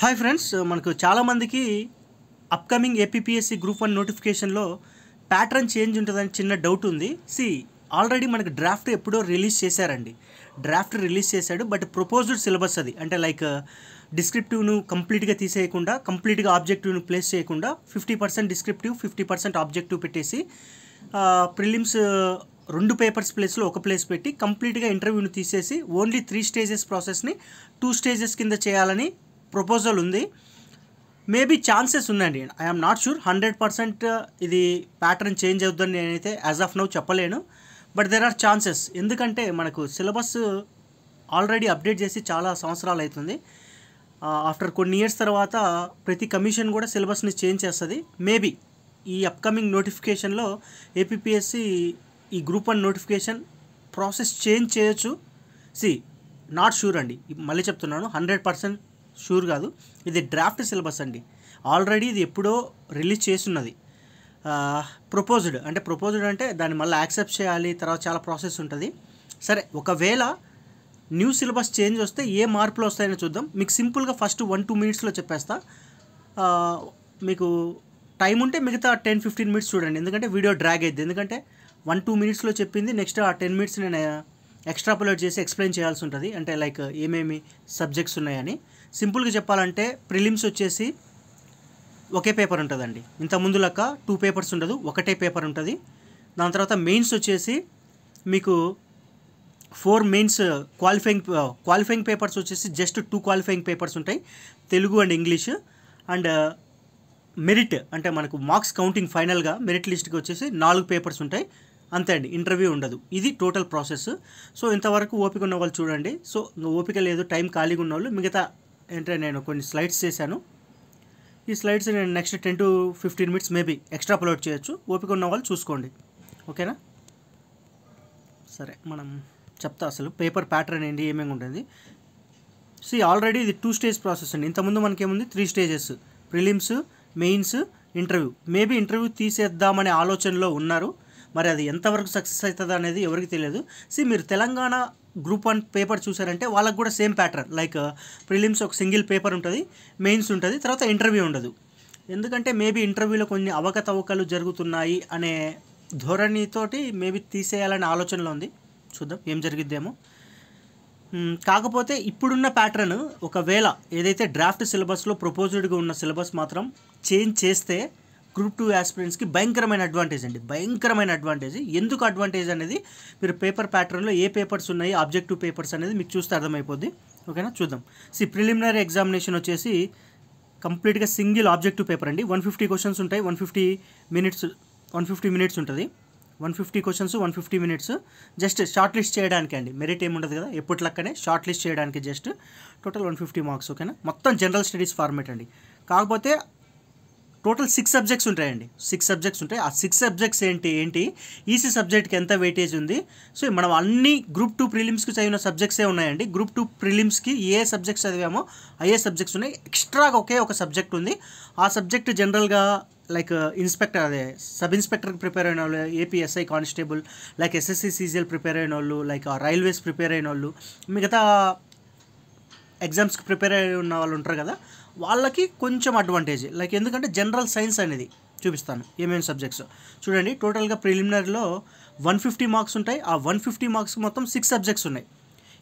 Hi friends, మనకు చాలామందికి upcoming APPSC group 1 నోటిఫికేషన్లో ప్యాటర్న్ చేంజ్ ఉంటుందని చిన్న డౌట్ ఉంది. ఆల్రెడీ మనకు డ్రాఫ్ట్ ఎప్పుడో రిలీజ్ చేశారండి. డ్రాఫ్ట్ రిలీజ్ చేశాడు, బట్ ప్రపోజ్డ్ సిలబస్ అది అంటే లైక్ డిస్క్రిప్టివ్ను కంప్లీట్గా తీసేయకుండా, కంప్లీట్గా ఆబ్జెక్టివ్ను ప్లేస్ చేయకుండా 50% డిస్క్రిప్టివ్ 50% ఆబ్జెక్టివ్ పెట్టేసి ప్రిలిమ్స్ 2 పేపర్స్ ప్లేస్లో ఒక ప్లేస్ పెట్టి కంప్లీట్గా ఇంటర్వ్యూని తీసేసి ఓన్లీ 3 స్టేజెస్ ప్రాసెస్ని 2 స్టేజెస్ కింద చేయాలని ప్రపోజల్ ఉంది. మేబీ ఛాన్సెస్ ఉన్నాయండి. ఐఎమ్ నాట్ షూర్ 100% ఇది ప్యాటర్న్ చేంజ్ అవుతుందని నేనైతే యాజ్ ఆఫ్ నౌ చెప్పలేను, బట్ దెర్ ఆర్ ఛాన్సెస్. ఎందుకంటే మనకు సిలబస్ ఆల్రెడీ అప్డేట్ చేసి చాలా సంవత్సరాలు అవుతుంది. ఆఫ్టర్ కొన్ని ఇయర్స్ తర్వాత ప్రతి కమిషన్ కూడా సిలబస్ని చేంజ్ చేస్తుంది. మేబీ ఈ అప్కమింగ్ నోటిఫికేషన్లో ఏపీపీఎస్సీ ఈ గ్రూప్ 1 నోటిఫికేషన్ ప్రాసెస్ చేంజ్ చేయొచ్చు. నాట్ షూర్ అండి, మళ్ళీ చెప్తున్నాను, 100% షూర్ కాదు. ఇది డ్రాఫ్ట్ సిలబస్ అండి. ఆల్రెడీ ఇది ఎప్పుడో రిలీజ్ చేస్తున్నది. ప్రపోజ్డ్ అంటే దాన్ని మళ్ళీ యాక్సెప్ట్ చేయాలి, తర్వాత చాలా ప్రాసెస్ ఉంటుంది. సరే, ఒకవేళ న్యూ సిలబస్ చేంజ్ వస్తే ఏ మార్పులు వస్తాయని చూద్దాం. మీకు సింపుల్గా ఫస్ట్ 1-2 మినిట్స్లో చెప్పేస్తా. మీకు టైం ఉంటే మిగతా 10-15 మినిట్స్ చూడండి, ఎందుకంటే వీడియో డ్రాగ్ అయ్యింది. ఎందుకంటే 1-2 మినిట్స్లో చెప్పింది నెక్స్ట్ ఆ 10 మినిట్స్ నేను ఎక్స్ట్రాపులేట్ చేసి ఎక్స్ప్లెయిన్ చేయాల్సి ఉంటుంది. అంటే లైక్ ఏమేమి సబ్జెక్ట్స్ ఉన్నాయని. సింపుల్గా చెప్పాలంటే ప్రిలిమ్స్ వచ్చేసి ఒకే పేపర్ ఉంటుందండి. ఇంత ముందు లెక్క 2 పేపర్స్ ఉండదు, ఒకటే పేపర్ ఉంటుంది. దాని తర్వాత మెయిన్స్ వచ్చేసి మీకు 4 మెయిన్స్ క్వాలిఫైయింగ్ పేపర్స్ వచ్చేసి జస్ట్ 2 క్వాలిఫైయింగ్ పేపర్స్ ఉంటాయి, Telugu and English. And merit అంటే మనకు మార్క్స్ కౌంటింగ్ ఫైనల్గా మెరిట్ లిస్ట్కి వచ్చేసి 4 పేపర్స్ ఉంటాయి, అంతే అండి. ఇంటర్వ్యూ ఉండదు. ఇది టోటల్ ప్రాసెస్. సో ఇంతవరకు ఓపిక ఉన్న వాళ్ళు చూడండి. సో ఓపిక లేదు, టైం ఖాళీగా ఉన్న వాళ్ళు మిగతా అంటే నేను కొన్ని స్లైడ్స్ చేశాను. ఈ స్లైడ్స్ నేను next 10-15 minutes maybe extra upload చేయొచ్చు. ఓపిక ఉన్న వాళ్ళు చూసుకోండి, ఓకేనా? సరే, మనం చెప్తా అసలు పేపర్ ప్యాటర్న్ ఏంటి, ఏమేమి ఉంటుంది. ఆల్రెడీ ఇది 2 స్టేజ్ ప్రాసెస్ అండి. ఇంతకుముందు మనకేముంది 3 stages: prelims, mains, interview. Maybe interview తీసేద్దామనే ఆలోచనలో ఉన్నారు. మరి అది ఎంతవరకు సక్సెస్ అవుతుందో అనేది ఎవరికి తెలియదు. మీరు తెలంగాణ గ్రూప్ 1 పేపర్ చూసారంటే వాళ్ళకు కూడా సేమ్ ప్యాటర్న్, లైక్ ప్రిలిమ్స్ ఒక సింగిల్ పేపర్ ఉంటుంది, మెయిన్స్ ఉంటుంది, తర్వాత ఇంటర్వ్యూ ఉండదు. ఎందుకంటే మేబీ ఇంటర్వ్యూలో కొన్ని అవకతవకలు జరుగుతున్నాయి అనే ధోరణితోటి మేబీ తీసేయాలనే ఆలోచనలో ఉంది. చూద్దాం ఏం జరిగిద్దేమో. కాకపోతే ఇప్పుడున్న ప్యాటర్న్ ఒకవేళ ఏదైతే డ్రాఫ్ట్ సిలబస్లో ప్రపోజ్డ్గా ఉన్న సిలబస్ మాత్రం చేంజ్ చేస్తే గ్రూప్ 2 ఆస్పిరెంట్స్కి భయంకరమైన అడ్వాంటేజ్ అండి, భయంకరమైన అడ్వాంటేజ్. ఎందుకు అడ్వాంటేజ్ అనేది మీరు పేపర్ ప్యాటర్న్లో ఏ పేపర్స్ ఉన్నాయి, ఆబ్జెక్టివ్ పేపర్స్ అనేది మీకు చూస్తే అర్థమైపోద్ది, ఓకేనా? చూద్దాం. ప్రిలిమినరీ ఎగ్జామినేషన్ వచ్చేసి కంప్లీట్గా సింగిల్ ఆబ్జెక్టివ్ పేపర్ అండి. 150 క్వశ్చన్స్ ఉంటాయి, 150 మినిట్స్ ఉంటుంది. 150 questions 150 minutes. Just short list చేయడానికి అండి, మెరిట్ ఏమి ఉండదు కదా, ఎప్పటిలక్కనే షార్ట్ లిస్ట్ చేయడానికి జస్ట్ టోటల్ 150 మార్క్స్, ఓకేనా? మొత్తం జనరల్ స్టడీస్ ఫార్మేట్ అండి. కాకపోతే టోటల్ 6 సబ్జెక్ట్స్ ఉంటాయండి. 6 సబ్జెక్ట్స్ ఉంటాయి. ఆ 6 సబ్జెక్ట్స్ ఏంటి, ఈసీ సబ్జెక్ట్కి ఎంత వెయిటేజ్ ఉంది. మనం అన్ని గ్రూప్ 2 ప్రిలిమ్స్కి చదివిన సబ్జెక్ట్సే ఉన్నాయండి. గ్రూప్ 2 ప్రిలిమ్స్కి ఏ సబ్జెక్ట్స్ చదివామో అయ్యే సబ్జెక్ట్స్ ఉన్నాయి. ఎక్స్ట్రాగా ఒక సబ్జెక్ట్ ఉంది. ఆ సబ్జెక్ట్ జనరల్గా లైక్ సబ్ ఇన్స్పెక్టర్కి ప్రిపేర్ అయిన వాళ్ళు, ఏపీఎస్ఐ constable, like SSC CGL prepare అయిన వాళ్ళు, లైక్ రైల్వేస్ ప్రిపేర్ అయిన వాళ్ళు, మిగతా ఎగ్జామ్స్కి ప్రిపేర్ అయి ఉన్న వాళ్ళు ఉంటారు కదా, వాళ్ళకి కొంచెం అడ్వాంటేజ్. లైక్ ఎందుకంటే జనరల్ సైన్స్ అనేది చూపిస్తాను ఏమేమి సబ్జెక్ట్స్ చూడండి. టోటల్గా ప్రిలిమినరీలో 150 మార్క్స్ ఉంటాయి. ఆ 150 మార్క్స్ మొత్తం 6 సబ్జెక్ట్స్ ఉన్నాయి.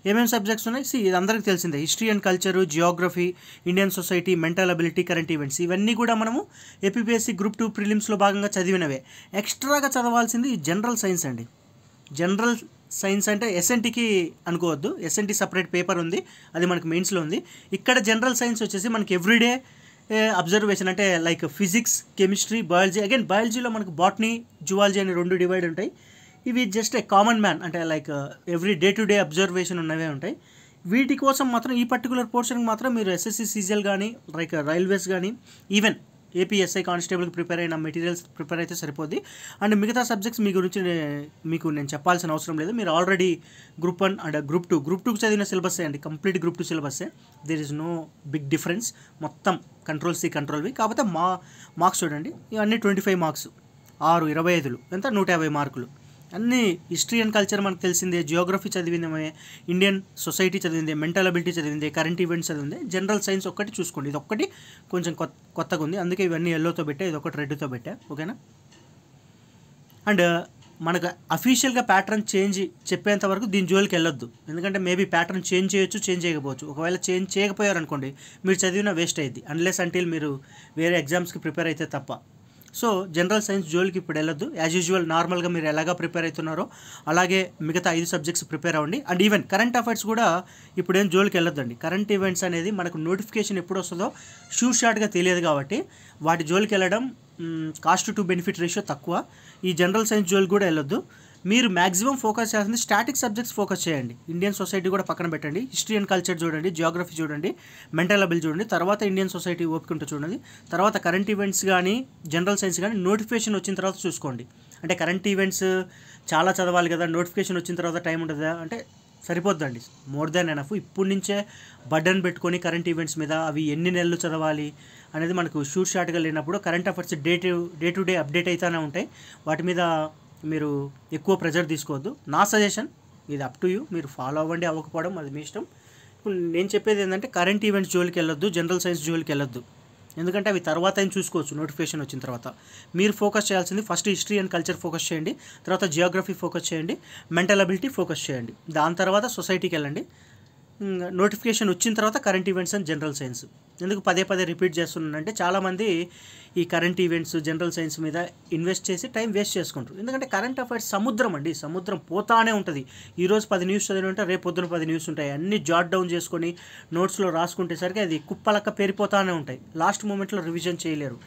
ఏమేమి సబ్జెక్ట్స్ ఉన్నాయి? ఇది అందరికీ తెలిసిందే. History and culture, Geography, Indian society, mental ability, current events. ఇవన్నీ కూడా మనము ఏపీపీఎస్సీ గ్రూప్ 2 ప్రిలిమ్స్లో భాగంగా చదివినవే. ఎక్స్ట్రాగా చదవాల్సింది జనరల్ సైన్స్ అండి. జనరల్ సైన్స్ అంటే ఎస్ఎన్టీకి అనుకోవద్దు, ఎస్ఎన్టీ సపరేట్ పేపర్ ఉంది, అది మనకు మెయిన్స్లో ఉంది. ఇక్కడ జనరల్ సైన్స్ వచ్చేసి మనకి ఎవ్రీడే అబ్జర్వేషన్, అంటే like physics, chemistry, biology. Again బయాలజీలో మనకు బాటనీ, జువాలజీ అని 2 డివైడ్ ఉంటాయి. ఇవి జస్ట్ కామన్ మ్యాన్ అంటే like every day to day observation ఉన్నవే ఉంటాయి. వీటి కోసం మాత్రం ఈ పర్టికులర్ పోర్షన్కి మాత్రం మీరు ఎస్ఎస్సి సీజీఎల్ కానీ, లైక్ రైల్వేస్ కానీ, ఈవెన్ ఏపీఎస్ఐ కానిస్టేబుల్కి ప్రిపేర్ అయిన మెటీరియల్స్ ప్రిపేర్ అయితే సరిపోద్ది. అండ్ మిగతా సబ్జెక్ట్స్ మీ గురించి మీకు నేను చెప్పాల్సిన అవసరం లేదు. మీరు ఆల్రెడీ గ్రూప్ 1 అండ్ గ్రూప్ 2కి చదివిన సిలబస్సే అండి, కంప్లీట్ గ్రూప్ 2 సిలబస్సే. There is no big difference. మొత్తం కంట్రోల్ సి కంట్రోల్ వి. కాకపోతే మార్క్స్ చూడండి, ఇవన్నీ 25 మార్క్స్, 6 25 ఎంత 150 మార్కులు. అన్నీ హిస్టరీ అండ్ కల్చర్ మనకు తెలిసిందే, జియోగ్రఫీ చదివిందే, ఇండియన్ సొసైటీ చదివిందే, మెంటల్ అబిలిటీ చదివిందే, కరెంట్ ఈవెంట్స్ చదివిందే, జనరల్ సైన్స్ ఒక్కటి చూసుకోండి. ఇది ఒక్కటి కొంచెం కొత్తగా ఉంది, అందుకే ఇవన్నీ ఎల్లోతో పెట్టా, ఇది ఒకటి రెడ్తో పెట్టా. ఓకేనా. అండ్ మనకు అఫీషియల్గా ప్యాటర్న్ చేంజ్ చెప్పేంత వరకు దీని జోలికి వెళ్ళొద్దు, ఎందుకంటే మేబీ ప్యాటర్న్ చేంజ్ చేయొచ్చు, చేంజ్ చేయకపోవచ్చు. ఒకవేళ చేంజ్ చేయకపోయారనుకోండి మీరు చదివిన వేస్ట్ అయ్యింది, అన్లెస్ అంటిల్ మీరు వేరే ఎగ్జామ్స్కి ప్రిపేర్ అయితే తప్ప. సో జనరల్ సైన్స్ జోలికి ఇప్పుడు వెళ్ళొద్దు. యాజ్ యూజువల్ నార్మల్గా మీరు ఎలాగా ప్రిపేర్ అవుతున్నారో అలాగే మిగతా 5 సబ్జెక్ట్స్ ప్రిపేర్ అవ్వండి. అండ్ ఈవెన్ కరెంట్ అఫైర్స్ కూడా ఇప్పుడేం జోలికి వెళ్ళొద్దండి. కరెంట్ ఈవెంట్స్ అనేది మనకు నోటిఫికేషన్ ఎప్పుడు వస్తుందో షూర్ షార్ట్గా తెలియదు కాబట్టి వాటి జోలికి వెళ్ళడం కాస్ట్ టు బెనిఫిట్ రేషియో తక్కువ. ఈ జనరల్ సైన్స్ జోలికి కూడా వెళ్ళొద్దు. మీరు మ్యాక్సిమం ఫోకస్ చేయాల్సింది స్టాటిక్ సబ్జెక్ట్స్ ఫోకస్ చేయండి. ఇండియన్ సొసైటీ కూడా పక్కన పెట్టండి, హిస్టరీ అండ్ కల్చర్ చూడండి, జియోగ్రఫీ చూడండి, మెంటల్ అబిలిటీ చూడండి, తర్వాత ఇండియన్ సొసైటీ ఓపుకుంటూ చూడండి, తర్వాత కరెంట్ ఈవెంట్స్ కానీ జనరల్ సైన్స్ కానీ నోటిఫికేషన్ వచ్చిన తర్వాత చూసుకోండి. అంటే కరెంట్ ఈవెంట్స్ చాలా చదవాలి కదా, నోటిఫికేషన్ వచ్చిన తర్వాత టైం ఉంటుందా అంటే సరిపోద్దండి, మోర్ దాన్ ఎనఫ్. ఇప్పటి నుంచే బర్డన్ పెట్టుకొని కరెంట్ ఈవెంట్స్ మీద అవి ఎన్ని నెలలు చదవాలి అనేది మనకు షూర్ షార్ట్గా లేనప్పుడు current affairs day to day update అవుతూనే ఉంటాయి. వాటి మీద మీరు ఎక్కువ ప్రెజర్ తీసుకోవద్దు. నా సజెషన్ ఇది అప్ టు యూ, మీరు ఫాలో అవ్వండి, అవ్వకపోవడం అది మీ ఇష్టం. ఇప్పుడు నేను చెప్పేది ఏంటంటే కరెంట్ ఈవెంట్స్ జోలికి వెళ్ళొద్దు, జనరల్ సైన్స్ జోలికి వెళ్ళొద్దు, ఎందుకంటే అవి తర్వాత అయినా చూసుకోవచ్చు నోటిఫికేషన్ వచ్చిన తర్వాత. మీరు ఫోకస్ చేయాల్సింది first history and culture focus చేయండి, తర్వాత జియోగ్రఫీ ఫోకస్ చేయండి, మెంటల్ అబిలిటీ ఫోకస్ చేయండి, దాని తర్వాత సొసైటీకి వెళ్ళండి. నోటిఫికేషన్ వచ్చిన తర్వాత current events and general science. ఎందుకు పదే రిపీట్ చేస్తున్నానంటే చాలామంది ఈ కరెంట్ ఈవెంట్స్ జనరల్ సైన్స్ మీద ఇన్వెస్ట్ చేసి టైం వేస్ట్ చేసుకుంటారు. ఎందుకంటే కరెంట్ అఫైర్స్ సముద్రం అండి, సముద్రం పోతానే ఉంటుంది. ఈరోజు 10 న్యూస్ చదివి ఉంటే రేపు పొద్దున 10 న్యూస్ ఉంటాయి. అన్నీ జాట్ డౌన్ చేసుకొని నోట్స్లో రాసుకుంటేసరికి అది కుప్పలక్క పేరిపోతానే ఉంటాయి. లాస్ట్ మూమెంట్లో రివిజన్ చేయలేరు.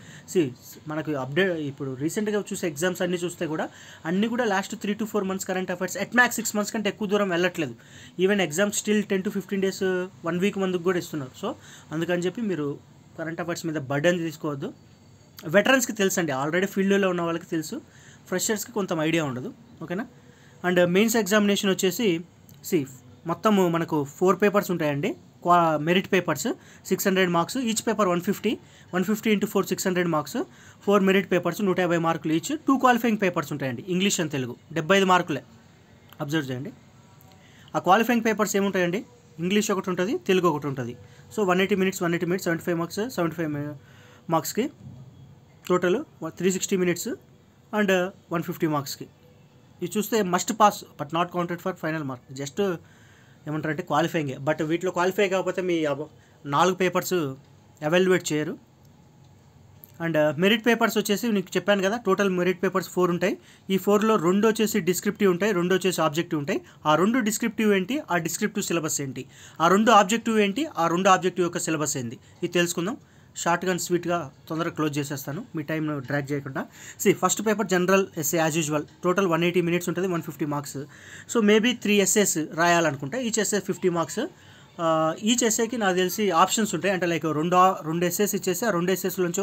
మనకు అప్డేట్ ఇప్పుడు రీసెంట్గా చూసే ఎగ్జామ్స్ అన్నీ చూస్తే కూడా అన్నీ కూడా last 3 to 4 months current affairs, at max 6 months కంటే ఎక్కువ దూరం వెళ్ళట్లేదు. Even exams still 10 to 15 days 1 week ముందుకు కూడా ఇస్తున్నారు. సో అందుకని చెప్పి మీరు కరెంట్ అఫైర్స్ మీద బర్డన్ తీసుకోవద్దు. వెటరన్స్కి తెలుసు అండి, ఆల్రెడీ ఫీల్డ్లో ఉన్న వాళ్ళకి తెలుసు, ఫ్రెషర్స్కి కొంత ఐడియా ఉండదు. ఓకేనా. అండ్ మెయిన్స్ ఎగ్జామినేషన్ వచ్చేసి మొత్తము మనకు 4 papers ఉంటాయండి. Merit papers 600 marks, each paper 150 into 4 600 marks, 4 merit papers 150 marks each. 2 qualifying papers ఉంటాయండి, English and Telugu 75 marks. Observe చేయండి. ఆ క్వాలిఫైయింగ్ పేపర్స్ ఏముంటాయండి, ఇంగ్లీష్ ఒకటి ఉంటుంది, తెలుగు ఒకటి ఉంటుంది. సో 180 minutes 75 marks, 75 marksకి టోటల్ 360 minutes అండ్ 150 marksకి. ఇది చూస్తే must pass but not counted for final mark. Just ఏమంటారంటే క్వాలిఫైయింగే, బట్ వీటిలో క్వాలిఫై కాకపోతే మీ 4 పేపర్స్ ఎవాల్యుయేట్ చేయరు. అండ్ మెరిట్ పేపర్స్ వచ్చేసి నీకు చెప్పాను కదా, టోటల్ మెరిట్ పేపర్స్ 4 ఉంటాయి. ఈ 4లో 2 వచ్చేసి డిస్క్రిప్టివ్ ఉంటాయి, 2 వచ్చేసి ఆబ్జెక్టివ్ ఉంటాయి. ఆ 2 డిస్క్రిప్టివ్ ఏంటి, ఆ డిస్క్రిప్టివ్ సిలబస్ ఏంటి, ఆ 2 ఆబ్జెక్టివ్ ఏంటి, ఆ 2 ఆబ్జెక్టివ్ యొక్క సిలబస్ ఏంటి, ఇది తెలుసుకుందాం. షార్ట్గా అండ్ స్వీట్గా తొందరగా క్లోజ్ చేసేస్తాను, మీ టైంను డ్రాగ్ చేయకుండా. First paper general essay as usual, total 180 minutes ఉంటుంది, 150 marks. సో మేబీ 3 essays రాయాలనుకుంటే ఈచ్ ఎస్ఏ 50 marks. ఈచ్ ఎస్ఏకి నాకు తెలిసి ఆప్షన్స్ ఉంటాయి, అంటే లైక్ రెండు essays ఇచ్చేసి ఆ 2 essaysలోంచి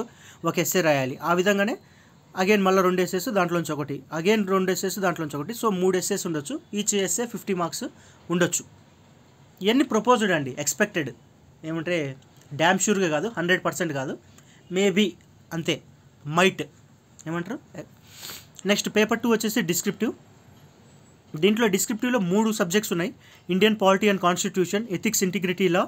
ఒక ఎస్ఏ రాయాలి. ఆ విధంగానే అగైన్ మళ్ళీ 2 essays దాంట్లోంచి ఒకటి, అగైన్ 2 essays దాంట్లోంచి ఒకటి. సో 3 essays ఉండొచ్చు, ఈచ్ ఎస్ఏ 50 marks ఉండొచ్చు. ఇవన్నీ ప్రపోజ్డ్ అండి, ఎక్స్పెక్టెడ్, ఏమంటే డ్యామ్ షూర్గా కాదు, 100% కాదు, మేబీ అంతే, మైట్ ఏమంటారు. నెక్స్ట్ పేపర్ 2 వచ్చేసి డిస్క్రిప్టివ్. దీంట్లో డిస్క్రిప్టివ్లో 3 సబ్జెక్ట్స్ ఉన్నాయి, Indian polity and constitution, ethics, integrity law,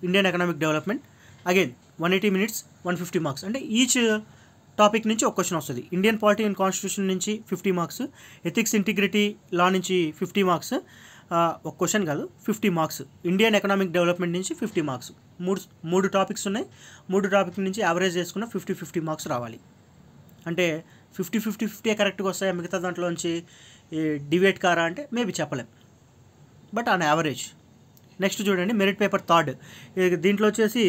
Indian economic development. Again 180 minutes 150 marks, అంటే ఈచ్ టాపిక్ నుంచి ఒక క్వశ్చన్ వస్తుంది. ఇండియన్ పాలిటీ అండ్ కాన్స్టిట్యూషన్ నుంచి 50 marks, ఎథిక్స్ ఇంటిగ్రిటీ లా నుంచి 50 marks, ఒక క్వశ్చన్ కాదు 50 marks, ఇండియన్ ఎకనామిక్ డెవలప్మెంట్ నుంచి 50 marks. మూడు టాపిక్స్ ఉన్నాయి, 3 టాపిక్ నుంచి యావరేజ్ చేసుకున్న 50 marks రావాలి. అంటే 50 కరెక్ట్గా వస్తాయా, మిగతా దాంట్లోంచి డివేట్ కారా అంటే మేబీ చెప్పలేం, బట్ ఆన్ యావరేజ్. నెక్స్ట్ చూడండి మెరిట్ పేపర్ 3rd. దీంట్లో వచ్చేసి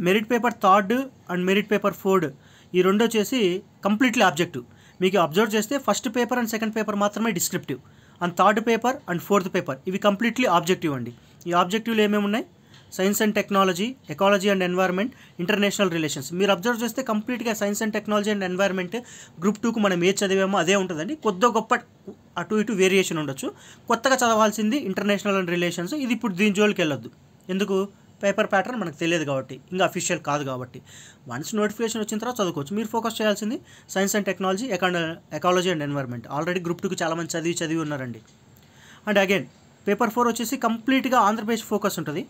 merit paper 3rd and merit paper 4 ఈ 2 వచ్చేసి కంప్లీట్లీ ఆబ్జెక్టివ్. మీకు అబ్జర్వ్ చేస్తే first paper and second paper మాత్రమే descriptive, and 3rd paper and 4th paper ఇవి కంప్లీట్లీ ఆబ్జెక్టివ్ అండి. ఈ ఆబ్జెక్టివ్లు ఏమేమి ఉన్నాయి, science and technology, ecology and environment, international relations. మీరు అబ్జర్వ్ చేస్తే కంప్లీట్గా science and technology and environment group 2కు మనం ఏది చదివామో అదే ఉంటుందండి. కొద్ది గొప్ప అటు ఇటు వేరియేషన్ ఉండొచ్చు. కొత్తగా చదవాల్సింది ఇంటర్నేషనల్ అండ్ రిలేషన్స్. ఇది ఇప్పుడు దీని జోలికి వెళ్ళొద్దు, ఎందుకు పేపర్ ప్యాటర్న్ మనకు తెలియదు కాబట్టి, ఇంకా అఫీషియల్ కాదు కాబట్టి. వన్స్ నోటిఫికేషన్ వచ్చిన తర్వాత చదువుకోవచ్చు. మీరు ఫోకస్ చేయాల్సింది science and technology, ecology and environment. Already group 2కి చాలామంది చదివి ఉన్నారండి. అండ్ అగైన్ పేపర్ 4 వచ్చేసి కంప్లీట్గా ఆంధ్రప్రదేశ్ ఫోకస్ ఉంటుంది.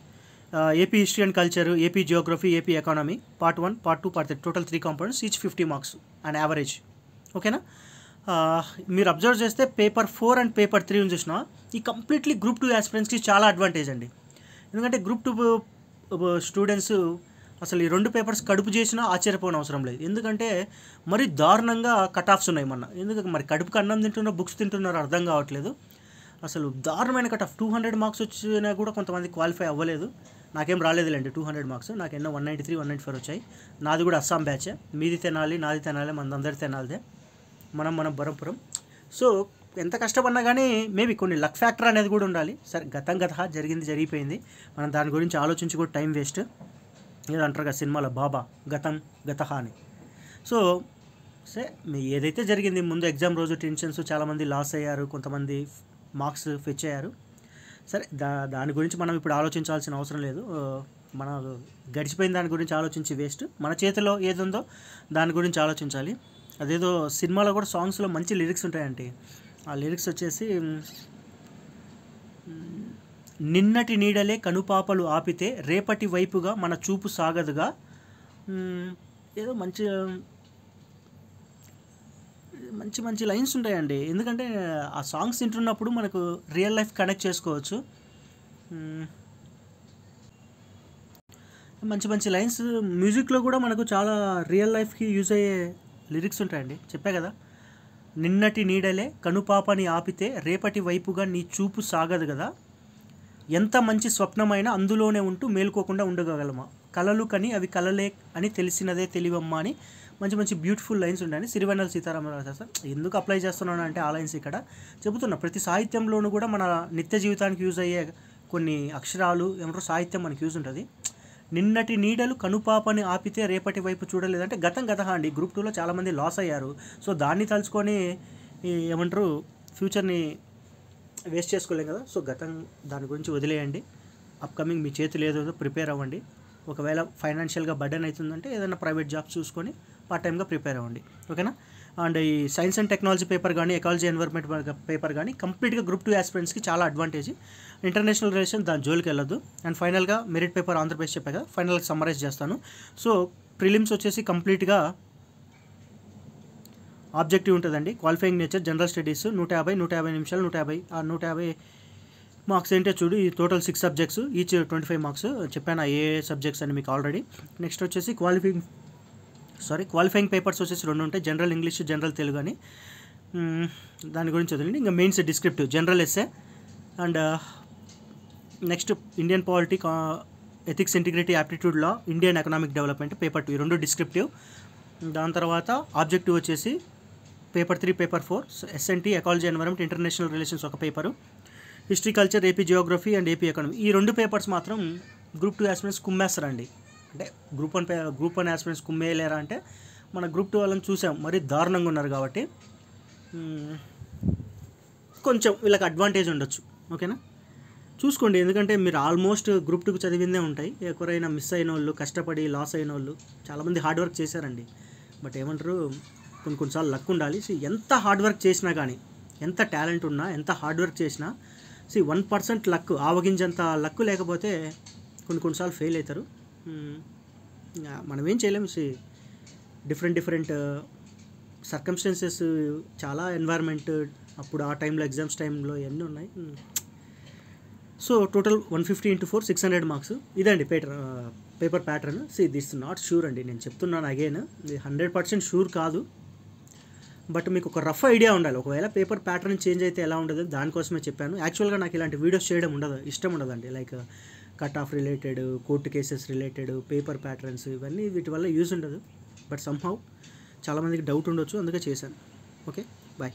AP history and culture, AP Geography, AP economy, part 1, part 2, part 3, total 3 components, each 50 marks and average. ఓకేనా? మీరు అబ్జర్వ్ చేస్తే పేపర్ 4 అండ్ పేపర్ 3 చూసినా ఈ కంప్లీట్లీ గ్రూప్ 2 ఆస్పిరెంట్స్కి చాలా అడ్వాంటేజ్ అండి. ఎందుకంటే గ్రూప్ 2 స్టూడెంట్స్ అసలు ఈ 2 పేపర్స్ కడుపు చేసినా ఆశ్చర్యపోని అవసరం లేదు. ఎందుకంటే మరి దారుణంగా కట్ ఆఫ్స్ ఉన్నాయి మొన్న. ఎందుకంటే మరి కడుపుకి అన్నం తింటున్నారో బుక్స్ తింటున్నారో అర్థం కావట్లేదు. అసలు దారుణమైన కట్ ఆఫ్. 200 మార్క్స్ వచ్చినా కూడా కొంతమంది క్వాలిఫై అవ్వలేదు. నాకేం రాలేదులేండి 200 మార్క్స్, నాకు ఎన్నో 193, 194 వచ్చాయి. నాది కూడా అస్సాం బ్యాచ్. మీది తెనాలి, నాది తెనాలి, మనందరి తెనాలిదే, మనం బరంపురం. సో ఎంత కష్టపడినా కానీ మేబీ కొన్ని లక్ ఫ్యాక్టర్ అనేది కూడా ఉండాలి. సరే గత జరిగింది జరిగిపోయింది, మనం దాని గురించి ఆలోచించి కూడా టైం వేస్ట్. ఏదో అంటారు కదా సినిమాలో బాబా గత అని. సో ఏదైతే జరిగింది ముందు ఎగ్జామ్ రోజు టెన్షన్స్, చాలామంది లాస్ అయ్యారు, కొంతమంది మార్క్స్ ఫెచ్ అయ్యారు. సరే దాని గురించి మనం ఇప్పుడు ఆలోచించాల్సిన అవసరం లేదు. మన గడిచిపోయిన దాని గురించి ఆలోచించి వేస్ట్. మన చేతిలో ఏది ఉందో దాని గురించి ఆలోచించాలి. అదేదో సినిమాలో కూడా సాంగ్స్లో మంచి లిరిక్స్ ఉంటాయండి. ఆ లిరిక్స్ వచ్చేసి నిన్నటి నీడలే కనుపాపలు ఆపితే రేపటి వైపుగా మన చూపు సాగదుగా, ఏదో మంచి లైన్స్ ఉంటాయండి. ఎందుకంటే ఆ సాంగ్స్ వింటున్నప్పుడు మనకు రియల్ లైఫ్ కనెక్ట్ చేసుకోవచ్చు. మంచి లైన్స్ మ్యూజిక్లో కూడా మనకు చాలా రియల్ లైఫ్కి యూజ్ అయ్యే లిరిక్స్ ఉంటాయండి. చెప్పా కదా, నిన్నటి నీడలే కనుపాపని ఆపితే రేపటి వైపుగా నీ చూపు సాగదు కదా, ఎంత మంచి స్వప్నమైనా అందులోనే ఉంటూ మేలుకోకుండా ఉండగలమా, కలలు కని అవి కలలే అని తెలిసినదే తెలివమ్మా అని మంచి బ్యూటిఫుల్ లైన్స్ ఉంటాయని సిరివెన్నెల సీతారామరాజు శాస్త్రి. ఎందుకు అప్లై చేస్తున్నాను అంటే ఆ లైన్స్ ఇక్కడ చెబుతున్నా. ప్రతి సాహిత్యంలోనూ కూడా మన నిత్య జీవితానికి యూజ్ అయ్యే కొన్ని అక్షరాలు ఏమంటారు సాహిత్యం మనకి యూజ్ ఉంటుంది. నిన్నటి నీడలు కనుపాపని ఆపితే రేపటి వైపు చూడలేదంటే గత అండి. గ్రూప్ 2లో చాలామంది లాస్ అయ్యారు. సో దాన్ని తలుచుకొని ఏమంటారు ఫ్యూచర్ని వేస్ట్ చేసుకోలేం కదా. సో దాని గురించి వదిలేయండి. అప్కమింగ్ మీ చేతులు ఏదో ప్రిపేర్ అవ్వండి. ఒకవేళ ఫైనాన్షియల్గా బర్డెన్ అవుతుందంటే ఏదైనా ప్రైవేట్ జాబ్ చూసుకొని పార్ట్ టైమ్గా ప్రిపేర్ అవ్వండి. ఓకేనా? అండ్ ఈ సైన్స్ అండ్ టెక్నాలజీ పేపర్ కానీ ఎకాలజీ ఎన్వైర్న్మెంట్ పేపర్ కానీ కంప్లీట్గా గ్రూప్ 2 ఆస్పిరెంట్స్కి చాలా అడ్వాంటేజ్. ఇంటర్నేషనల్ రిలేషన్ దాని జోలికి వెళ్ళొద్దు. అండ్ ఫైనల్గా మెరిట్ పేపర్ ఆంధ్రప్రదేశ్ చెప్పాక ఫైనల్గా సమ్మరైజ్ చేస్తాను. సో ప్రిలిమ్స్ వచ్చేసి కంప్లీట్గా ఆబ్జెక్టివ్ ఉంటుందండి. క్వాలిఫైయింగ్ నేచర్, జనరల్ స్టడీస్ 150 నిమిషాలు, 150 మార్క్స్ ఏంటో చూడు. ఈ టోటల్ 6 సబ్జెక్ట్స్, ఈచ్ 25 మార్క్స్ చెప్పాను ఏ సబ్జెక్ట్స్ అని మీకు ఆల్రెడీ. నెక్స్ట్ వచ్చేసి క్వాలిఫైయింగ్ పేపర్స్ వచ్చేసి 2 ఉంటాయి, జనరల్ ఇంగ్లీష్, జనరల్ తెలుగు అని. దాని గురించి వదిలేండి. ఇంకా mains descriptive, general essay and next Indian polity, ethics, integrity, aptitude law, Indian economic development paper 2 ఈ 2 డిస్క్రిప్టివ్. దాని తర్వాత ఆబ్జెక్టివ్ వచ్చేసి paper 3, paper 4 SNT, ecology environment, international relations ఒక paper, history culture, AP geography and AP economy. ఈ 2 papers మాత్రం group 2 aspirants కుమ్మేస్తారండి. అంటే group 1 aspirants కుమ్మేయలేరా అంటే మన గ్రూప్ 2 వాళ్ళని చూసాం, మరీ దారుణంగా ఉన్నారు కాబట్టి కొంచెం వీళ్ళకి అడ్వాంటేజ్ ఉండొచ్చు. ఓకేనా? చూసుకోండి. ఎందుకంటే మీరు ఆల్మోస్ట్ గ్రూప్ 2కి చదివిందే ఉంటాయి. ఎవరైనా మిస్ అయిన వాళ్ళు, కష్టపడి లాస్ అయిన వాళ్ళు చాలామంది హార్డ్ వర్క్ చేశారండి. బట్ ఏమంటారు కొన్నిసార్లు లక్ ఉండాలి. ఎంత హార్డ్ వర్క్ చేసినా కానీ, ఎంత టాలెంట్ ఉన్నా, ఎంత హార్డ్ వర్క్ చేసినా 1% లక్, ఆవగింజంత లక్ లేకపోతే కొన్నిసార్లు ఫెయిల్ అవుతారు. మనం ఏం చేయలేము. డిఫరెంట్ సర్కమ్స్టెన్సెస్, చాలా ఎన్వైర్న్మెంట్ అప్పుడు ఆ టైంలో ఎగ్జామ్స్ టైంలో ఎన్ని ఉన్నాయి. సో టోటల్ 150 × 4 600 మార్క్స్ ఇదండి paper pattern. This not sure అండి, నేను చెప్తున్నాను అగైన్, ఇది 100% షూర్ కాదు. బట్ మీకు ఒక రఫ్ ఐడియా ఉండాలి. ఒకవేళ పేపర్ ప్యాటర్న్ చేంజ్ అయితే ఎలా ఉండదు దానికోసమే చెప్పాను. యాక్చువల్గా నాకు ఇలాంటి వీడియోస్ చేయడం ఇష్టం ఉండదండి. Like cut off related, court cases related, paper patterns, ఇవన్నీ వీటి వల్ల యూజ్ ఉండదు. బట్ సమ్హౌ చాలామందికి డౌట్ ఉండొచ్చు, అందుకే చేశాను. Okay, bye.